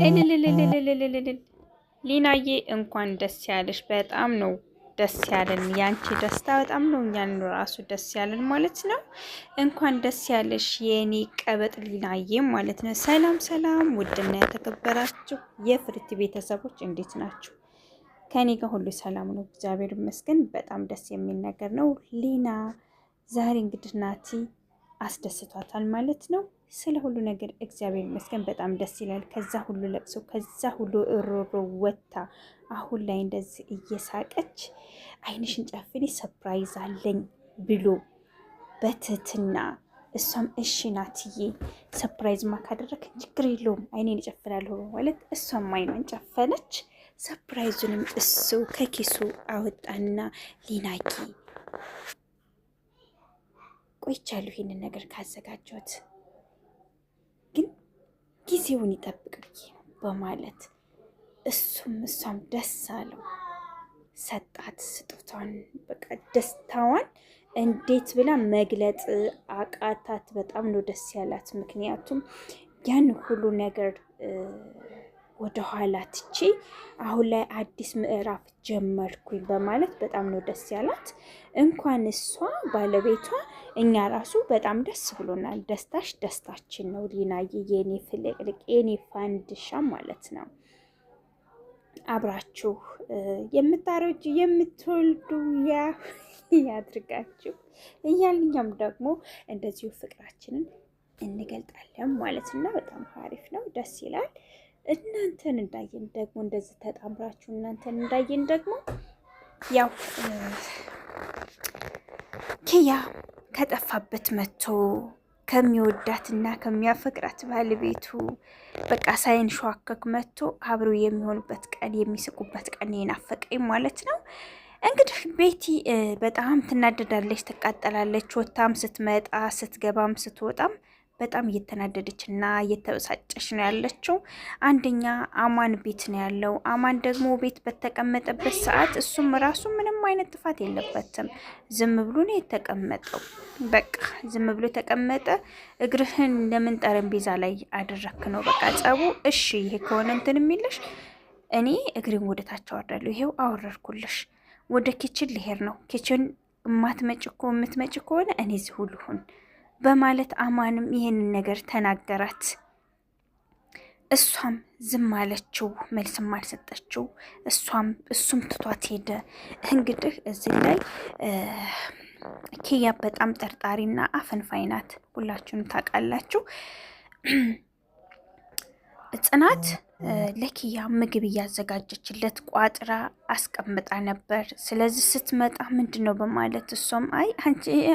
እልልልልልልልልል ሊናዬ እንኳን ደስ ያለሽ። በጣም ነው ደስ ያለን። ያንቺ ደስታ በጣም ነው እኛን ራሱ ደስ ያለን ማለት ነው። እንኳን ደስ ያለሽ የኔ ቀበጥ ሊናዬ ማለት ነው። ሰላም ሰላም! ውድና የተከበራችሁ የፍርት ቤተሰቦች እንዴት ናችሁ? ከኔ ጋር ሁሉ ሰላም ነው፣ እግዚአብሔር ይመስገን። በጣም ደስ የሚል ነገር ነው። ሊና ዛሬ እንግዲህ ናቲ አስደስቷታል ማለት ነው። ስለ ሁሉ ነገር እግዚአብሔር ይመስገን በጣም ደስ ይላል። ከዛ ሁሉ ለቅሶ ከዛ ሁሉ እሮሮ ወታ አሁን ላይ እንደዚህ እየሳቀች ዓይንሽን ጨፍኒ ሰርፕራይዝ አለኝ ብሎ በትህትና እሷም እሺ ናትዬ ሰርፕራይዝማ ካደረክ ችግር የለውም ዓይኔን እጨፍናለሁ ማለት እሷም ዓይኗን ጨፈነች። ሰርፕራይዙንም እሱ ከኪሱ አወጣና ሊናዬ ቆይቻለሁ ይሄንን ነገር ካዘጋጀሁት ግን ጊዜውን ይጠብቅ ብዬ በማለት እሷም ደስ አለው። ሰጣት ስጦታን። በቃ ደስታዋን እንዴት ብላ መግለጽ አቃታት። በጣም ነው ደስ ያላት። ምክንያቱም ያን ሁሉ ነገር ወደኋላ ትቼ አሁን ላይ አዲስ ምዕራፍ ጀመርኩኝ በማለት በጣም ነው ደስ ያላት። እንኳን እሷ ባለቤቷ እኛ ራሱ በጣም ደስ ብሎናል። ደስታሽ ደስታችን ነው ሊናዬ፣ የኔ ፍልቅልቅ፣ የኔ ፋንድሻ ማለት ነው። አብራችሁ የምታረጁ የምትወልዱ ያድርጋችሁ እያልኛም ደግሞ እንደዚሁ ፍቅራችንን እንገልጣለን ማለት ነው። በጣም አሪፍ ነው፣ ደስ ይላል። እናንተን እንዳየን ደግሞ እንደዚህ ተጣምራችሁ እናንተን እንዳየን ደግሞ ያው ኪያ ከጠፋበት መጥቶ ከሚወዳትና ከሚያፈቅራት ባለቤቱ በቃ ሳይንሸዋከክ መጥቶ አብረው የሚሆኑበት ቀን የሚስቁበት ቀን የናፈቀኝ ማለት ነው። እንግዲህ ቤቲ በጣም ትናደዳለች፣ ትቃጠላለች። ወታም ስትመጣ ስትገባም ስትወጣም በጣም እየተናደደች እና እየተበሳጨች ነው ያለችው። አንደኛ አማን ቤት ነው ያለው። አማን ደግሞ ቤት በተቀመጠበት ሰዓት እሱም ራሱ ምንም አይነት ጥፋት የለበትም። ዝም ብሎ ነው የተቀመጠው። በቃ ዝም ብሎ የተቀመጠ። እግርህን ለምን ጠረጴዛ ላይ አደረክ ነው በቃ ጸቡ። እሺ ይሄ ከሆነ እንትን የሚልሽ እኔ እግሬን ወደታች አወርዳለሁ። ይሄው አወረድኩልሽ። ወደ ኪችን ልሄድ ነው። ኪችን የምትመጭ ከሆነ እኔ እዚሁ ልሁን በማለት አማንም ይሄንን ነገር ተናገራት። እሷም ዝም አለችው፣ መልስም አልሰጠችው። እሱም ትቷት ሄደ። እንግዲህ እዚህ ላይ ኪያ በጣም ጠርጣሪና አፈንፋይ ናት። ሁላችሁም ታውቃላችሁ። ጽናት ለኪያ ምግብ እያዘጋጀችለት ቋጥራ አስቀምጣ ነበር። ስለዚህ ስትመጣ ምንድን ነው በማለት እሷም አይ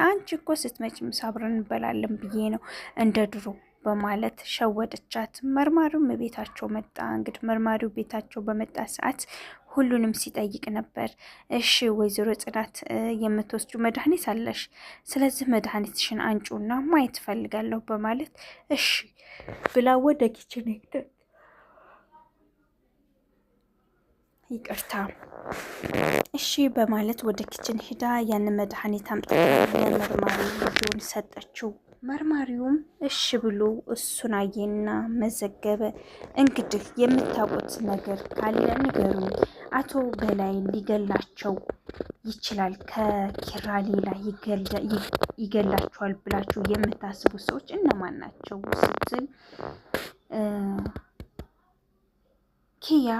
አንቺ እኮ ስትመጪ ምሳ አብረን እንበላለን ብዬ ነው እንደ ድሮ በማለት ሸወደቻት። መርማሪውም ቤታቸው መጣ። እንግዲህ መርማሪው ቤታቸው በመጣ ሰዓት ሁሉንም ሲጠይቅ ነበር። እሺ ወይዘሮ ጽናት የምትወስዱ መድኃኒት አለሽ፣ ስለዚህ መድኃኒትሽን አንጩና ማየት ፈልጋለሁ በማለት እሺ ብላ ወደ ኪችን ሄደ። ይቅርታ እሺ በማለት ወደ ኪችን ሄዳ ያንን መድኃኒት አምጥታ ለመርማሪው ሰጠችው። መርማሪውም እሺ ብሎ እሱን አየና መዘገበ። እንግዲህ የምታውቁት ነገር ካለ ንገሩኝ። አቶ በላይ ሊገላቸው ይችላል፣ ከኪራ ሌላ ይገላቸዋል ብላችሁ የምታስቡ ሰዎች እነማን ናቸው ስትል ኪያ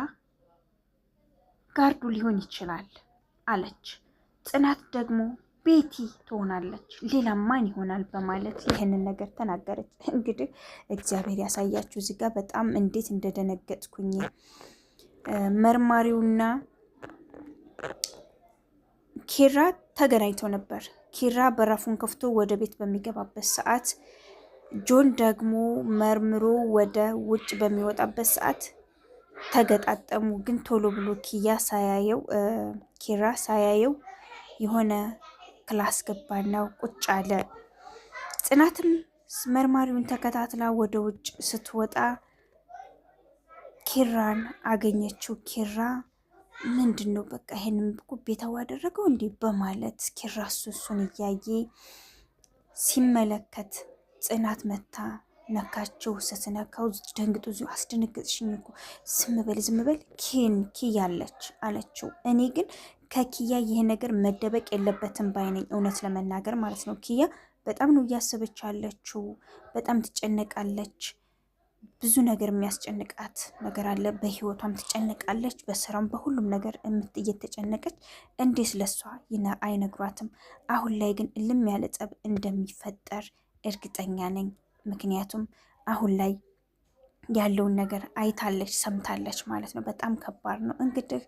ጋርዱ ሊሆን ይችላል አለች። ጽናት ደግሞ ቤቲ ትሆናለች፣ ሌላ ማን ይሆናል በማለት ይህንን ነገር ተናገረች። እንግዲህ እግዚአብሔር ያሳያችሁ እዚህ ጋር በጣም እንዴት እንደደነገጥኩኝ። መርማሪውና ኪራ ተገናኝተው ነበር። ኪራ በራፉን ከፍቶ ወደ ቤት በሚገባበት ሰዓት ጆን ደግሞ መርምሮ ወደ ውጭ በሚወጣበት ሰዓት ተገጣጠሙ። ግን ቶሎ ብሎ ኪራ ሳያየው የሆነ ክላስ ገባና ቁጭ አለ። ጽናትም መርማሪውን ተከታትላ ወደ ውጭ ስትወጣ ኪራን አገኘችው። ኪራ ምንድን ነው በቃ ይሄንን ቤታው አደረገው እንዴ በማለት ኪራ እሱን እያየ ሲመለከት ጽናት መታ ነካችው። ስትነካው ደንግጡ። እዚሁ አስደነገጥሽኝ እኮ ዝም በል ኪያ አለችው። እኔ ግን ከኪያ ይሄ ነገር መደበቅ የለበትም ባይነኝ፣ እውነት ለመናገር ማለት ነው። ኪያ በጣም ነው እያሰበች ያለችው፣ በጣም ትጨነቃለች። ብዙ ነገር የሚያስጨንቃት ነገር አለ። በህይወቷም ትጨነቃለች፣ በስራም በሁሉም ነገር እየተጨነቀች እንዴት ለሷ አይነግሯትም? አሁን ላይ ግን እልም ያለ ጸብ እንደሚፈጠር እርግጠኛ ነኝ። ምክንያቱም አሁን ላይ ያለውን ነገር አይታለች፣ ሰምታለች ማለት ነው። በጣም ከባድ ነው። እንግዲህ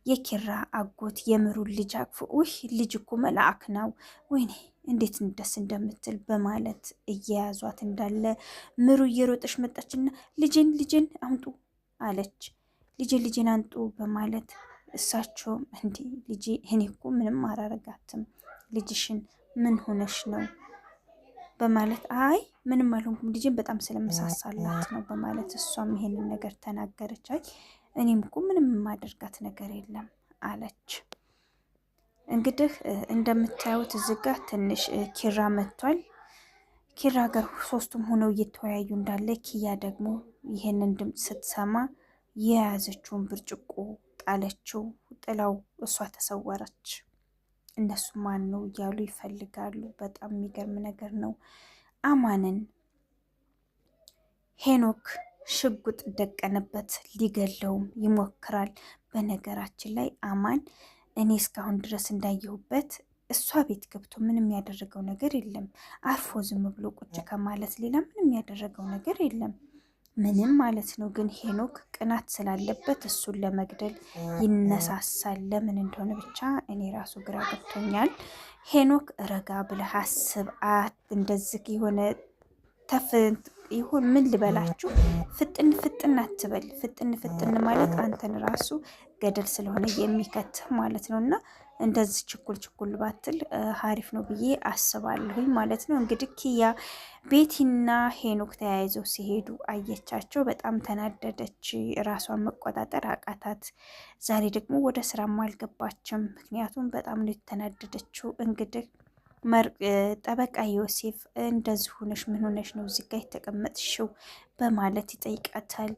የኪራ አጎት የምሩን ልጅ አቅፎ ውይ ልጅ እኮ መልአክ ነው፣ ወይኔ እንዴት ደስ እንደምትል በማለት እየያዟት እንዳለ ምሩ እየሮጠች መጣችና ልጅን አምጡ አለች። ልጅን አንጡ በማለት እሳቸውም እንዲ ልጅ እኔ እኮ ምንም አላረጋትም፣ ልጅሽን ምን ሆነሽ ነው በማለት አይ ምንም አልሆንኩም ልጅን በጣም ስለመሳሳላት ነው በማለት እሷም ይሄንን ነገር ተናገረች። አይ እኔም እኮ ምንም የማደርጋት ነገር የለም አለች። እንግዲህ እንደምታዩት እዚህ ጋር ትንሽ ኪራ መጥቷል። ኪራ ጋር ሶስቱም ሆነው እየተወያዩ እንዳለ ኪያ ደግሞ ይሄንን ድምፅ ስትሰማ የያዘችውን ብርጭቆ ጣለችው። ጥላው እሷ ተሰወረች። እነሱ ማን ነው እያሉ ይፈልጋሉ። በጣም የሚገርም ነገር ነው። አማንን ሄኖክ ሽጉጥ ደቀነበት፣ ሊገለውም ይሞክራል። በነገራችን ላይ አማን እኔ እስካሁን ድረስ እንዳየሁበት እሷ ቤት ገብቶ ምንም ያደረገው ነገር የለም። አርፎ ዝም ብሎ ቁጭ ከማለት ሌላ ምንም ያደረገው ነገር የለም። ምንም ማለት ነው። ግን ሄኖክ ቅናት ስላለበት እሱን ለመግደል ይነሳሳል። ለምን እንደሆነ ብቻ እኔ ራሱ ግራ ገብቶኛል። ሄኖክ ረጋ ብለህ አስብ። እንደዚህ የሆነ ይሁን ምን ልበላችሁ፣ ፍጥን አትበል። ፍጥን ማለት አንተን ራሱ ገደል ስለሆነ የሚከትህ ማለት ነው። እና እንደዚህ ችኩል ባትል ሀሪፍ ነው ብዬ አስባለሁኝ ማለት ነው። እንግዲህ ኪያ ቤቲና ሄኖክ ተያይዘው ሲሄዱ አየቻቸው። በጣም ተናደደች። ራሷን መቆጣጠር አቃታት። ዛሬ ደግሞ ወደ ስራም አልገባችም። ምክንያቱም በጣም ነው የተናደደችው። እንግዲህ ጠበቃ ዮሴፍ እንደዚህ ሆነሽ ምን ሆነሽ ነው እዚህ ጋር የተቀመጥሽው በማለት ይጠይቃታል።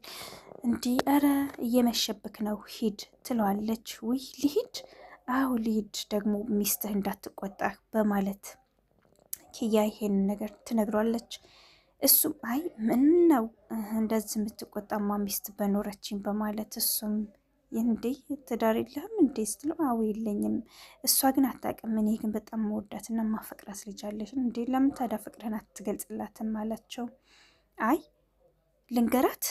እንዲህ ኧረ እየመሸብክ ነው ሂድ ትለዋለች። ውይ ልሂድ? አዎ ልሂድ፣ ደግሞ ሚስትህ እንዳትቆጣ በማለት ኪያ ይሄንን ነገር ትነግሯለች። እሱም አይ ምን ነው እንደዚህ የምትቆጣማ ሚስት በኖረችኝ በማለት እሱም እንዴ ትዳር የለህም እንዴ ስትለው አዎ የለኝም፣ እሷ ግን አታውቅም፣ እኔ ግን በጣም መወዳትና ማፈቅራት ልጅ አለሽ እንዴ ለምን ታዲያ ፍቅርህን አትገልጽላትም አላቸው። አይ ልንገራት?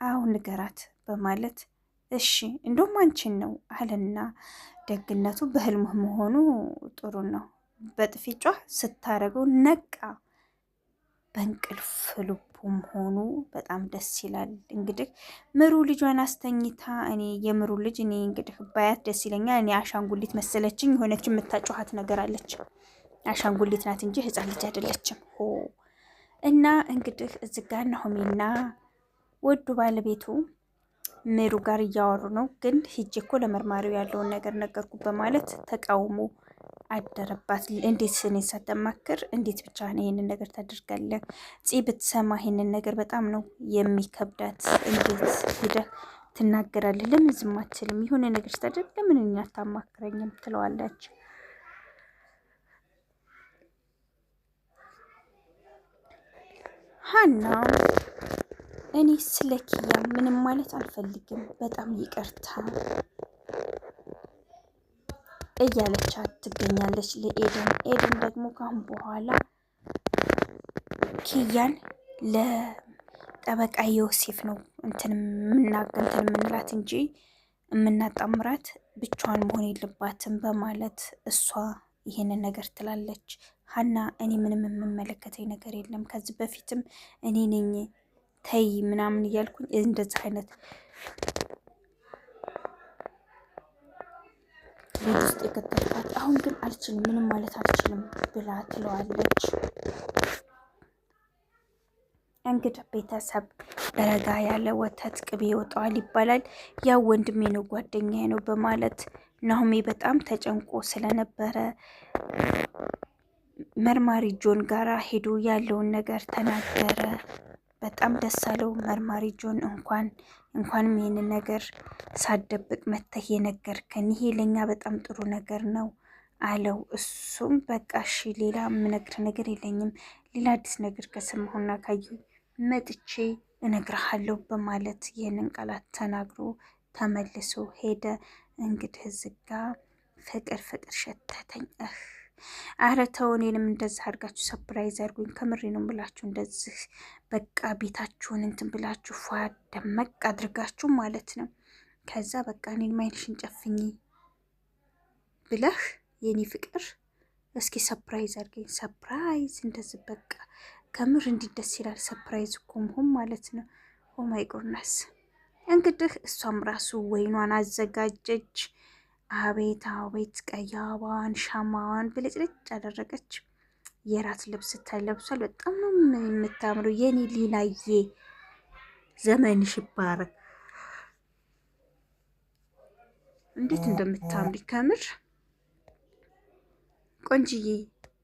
አዎ ንገራት በማለት እሺ እንደውም አንቺን ነው አለና ደግነቱ በህልሙ መሆኑ ጥሩ ነው። በጥፊጫ ስታረገው ነቃ። በእንቅልፍ ልቡ መሆኑ በጣም ደስ ይላል። እንግዲህ ምሩ ልጇን አስተኝታ እኔ የምሩ ልጅ እኔ እንግዲህ ባያት ደስ ይለኛል። እኔ አሻንጉሊት መሰለችኝ። የሆነች የምታጫዋት ነገር አለች። አሻንጉሊት ናት እንጂ ህፃን ልጅ አይደለችም። እና እንግዲህ እዚህ ጋር ናሆሜና ወዱ ባለቤቱ ምሩ ጋር እያወሩ ነው። ግን ሂጅ እኮ ለመርማሪው ያለውን ነገር ነገርኩ በማለት ተቃውሞ አደረባት። እንዴት ስኔ ሳተማክር እንዴት ብቻ ነው ይሄንን ነገር ታደርጋለህ? ፂ ብትሰማ ይሄንን ነገር በጣም ነው የሚከብዳት። እንዴት ሂደህ ትናገራለህ? ለምን ዝም አትልም? የሆነ ነገር ስታደርግ ለምን እኛ አታማክረኝም? ትለዋለች። ሀና እኔ ስለ ኪያ ምንም ማለት አልፈልግም፣ በጣም ይቅርታ እያለቻት ትገኛለች ለኤደን። ኤደን ደግሞ ካሁን በኋላ ኪያን ለጠበቃ ዮሴፍ ነው እንትን የምንላት እንጂ የምናጣምራት ብቻዋን መሆን የለባትም በማለት እሷ ይሄንን ነገር ትላለች። ሀና እኔ ምንም የምመለከተኝ ነገር የለም፣ ከዚህ በፊትም እኔ ነኝ ተይ ምናምን እያልኩኝ እንደዚህ አይነት ቤት ውስጥ የከተትኳት፣ አሁን ግን አልችልም፣ ምንም ማለት አልችልም ብላ ትለዋለች። እንግዲህ ቤተሰብ ረጋ ያለ ወተት ቅቤ ይወጣዋል ይባላል። ያው ወንድሜ ነው ጓደኛዬ ነው በማለት ናሆሜ በጣም ተጨንቆ ስለነበረ መርማሪ ጆን ጋራ ሄዶ ያለውን ነገር ተናገረ። በጣም ደስ አለው መርማሪ ጆን። እንኳንም ይህንን ነገር ሳደብቅ መተህ የነገርከን ይሄ ለኛ በጣም ጥሩ ነገር ነው አለው። እሱም በቃ እሺ ሌላ የምነግር ነገር የለኝም፣ ሌላ አዲስ ነገር ከሰማሁና ካየሁ መጥቼ እነግርሃለሁ በማለት ይህንን ቃላት ተናግሮ ተመልሶ ሄደ። እንግዲህ ዝጋ ፍቅር ሸተተኝ። አረ ተው እኔንም እንደዚህ አድርጋችሁ ሰፕራይዝ አድርጉኝ። ከምሬ ነው ብላችሁ እንደዚህ በቃ ቤታችሁን እንትን ብላችሁ ፏ ደመቅ አድርጋችሁ ማለት ነው። ከዛ በቃ እኔን ማይንሽን ጨፍኝ ብለህ የኔ ፍቅር እስኪ ሰፕራይዝ አድርገኝ። ሰፕራይዝ እንደዚህ በቃ ከምር እንዲህ ደስ ይላል። ሰፕራይዝ እኮ መሆን ማለት ነው። ኦማይ ጎድነስ። እንግዲህ እሷም ራሱ ወይኗን አዘጋጀች። አቤት አቤት ቀይ አበባዋን ሻማዋን ብልጭልጭ አደረገች። የራት ልብስ ተለብሷል። በጣም ነው የምታምረው የኔ ሊናዬ፣ ዘመንሽ ይባረክ። እንዴት እንደምታምሪ ከምር ቆንጅዬ።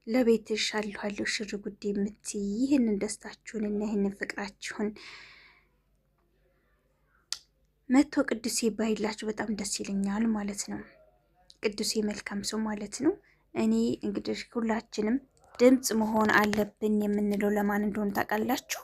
ለቤትሽ አለሁ ሽር ጉዴ የምትይ ይህንን ደስታችሁን እና ይህንን ፍቅራችሁን መቶ ቅዱሴ ባይላችሁ በጣም ደስ ይለኛል ማለት ነው። ቅዱሴ መልካም ሰው ማለት ነው። እኔ እንግዲህ ሁላችንም ድምፅ መሆን አለብን የምንለው ለማን እንደሆነ ታውቃላችሁ?